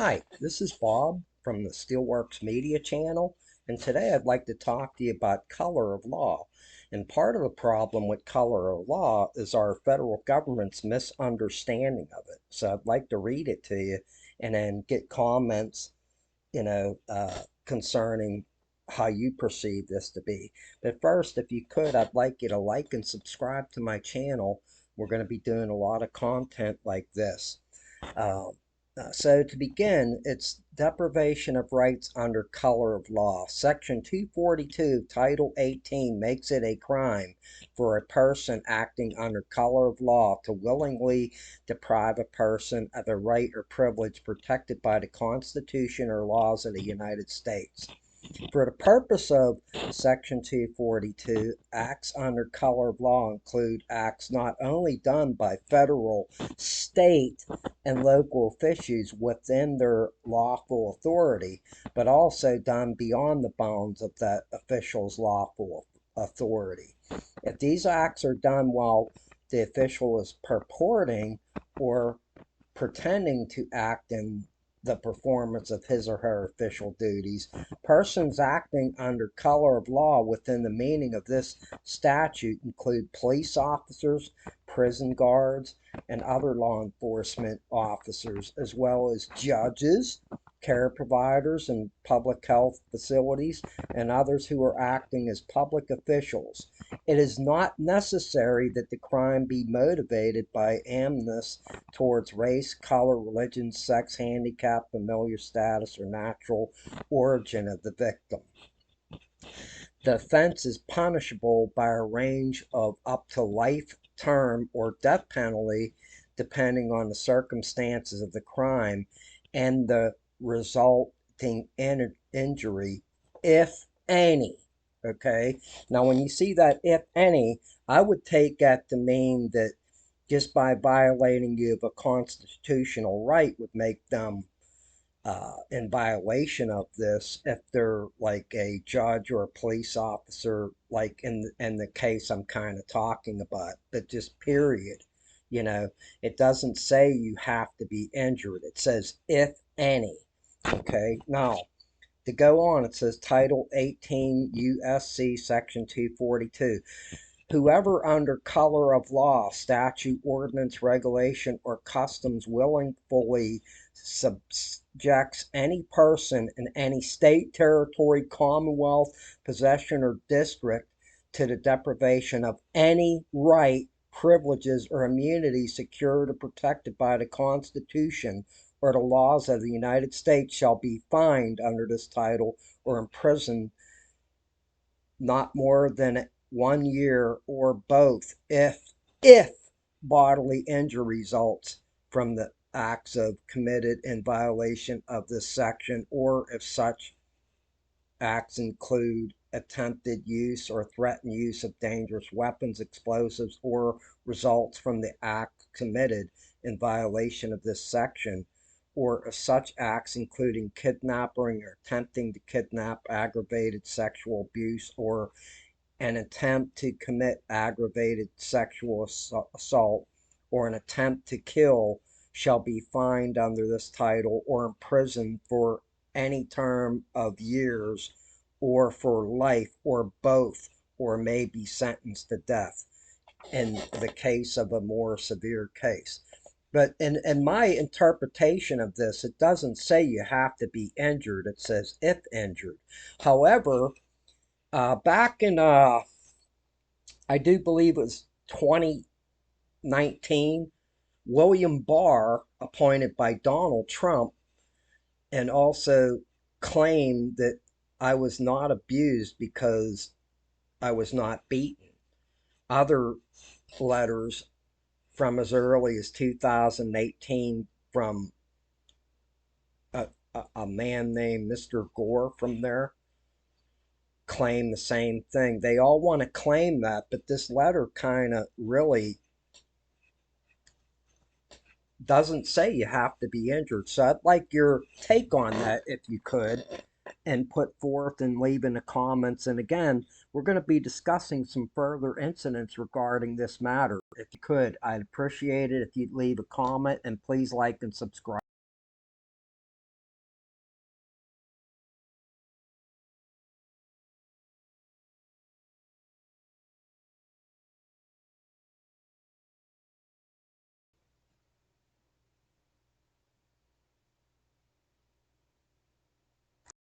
Hi, this is Bob from the Steelworks Media channel, and today I'd like to talk to you about color of law. And part of the problem with color of law is our federal government's misunderstanding of it. So I'd like to read it to you and then get comments, concerning how you perceive this to be. But first, if you could, I'd like you to like and subscribe to my channel. We're going to be doing a lot of content like this. Um, so to begin, it's deprivation of rights under color of law. Section 242, Title 18 makes it a crime for a person acting under color of law to willingly deprive a person of a right or privilege protected by the Constitution or laws of the United States. For the purpose of Section 242, acts under color of law include acts not only done by federal, state, and local officials within their lawful authority, but also done beyond the bounds of that official's lawful authority. If these acts are done while the official is purporting or pretending to act in the performance of his or her official duties, persons acting under color of law within the meaning of this statute include police officers, prison guards, and other law enforcement officers, as well as judges, care providers in public health facilities, and others who are acting as public officials. It is not necessary that the crime be motivated by animus towards race, color, religion, sex, handicap, familiar status, or natural origin of the victim. The offense is punishable by a range of up to life term or death penalty, depending on the circumstances of the crime and the resulting injury, if any. Okay, now when you see that if any, I would take that to mean that just by violating you of a constitutional right would make them in violation of this if they're like a judge or a police officer, like in the case I'm kind of talking about. But just period, it doesn't say you have to be injured. It says if any. Okay, now to go on, it says Title 18 USC Section 242. Whoever under color of law, statute, ordinance, regulation, or customs willingly subjects any person in any state, territory, commonwealth, possession, or district to the deprivation of any right, privileges, or immunity secured or protected by the Constitution or the laws of the United States shall be fined under this title or imprisoned not more than 1 year or both if bodily injury results from the acts of committed in violation of this section, or if such acts include attempted use or threatened use of dangerous weapons, explosives, or results from the act committed in violation of this section, or if such acts including kidnapping or attempting to kidnap, aggravated sexual abuse, or an attempt to commit aggravated sexual assault, or an attempt to kill shall be fined under this title or imprisoned for any term of years or for life or both, or may be sentenced to death in the case of a more severe case. But in my interpretation of this, it doesn't say you have to be injured. It says if injured. However, back in, I do believe it was 2019, William Barr, appointed by Donald Trump, and also claimed that I was not abused because I was not beaten. Other letters from as early as 2018 from a man named Mr. Gore from there claim the same thing. They all want to claim that, but this letter kind of really doesn't say you have to be injured. So I'd like your take on that if you could, and put forth and leave in the comments. And again, we're going to be discussing some further incidents regarding this matter. If you could, I'd appreciate it if you'd leave a comment, and please like and subscribe.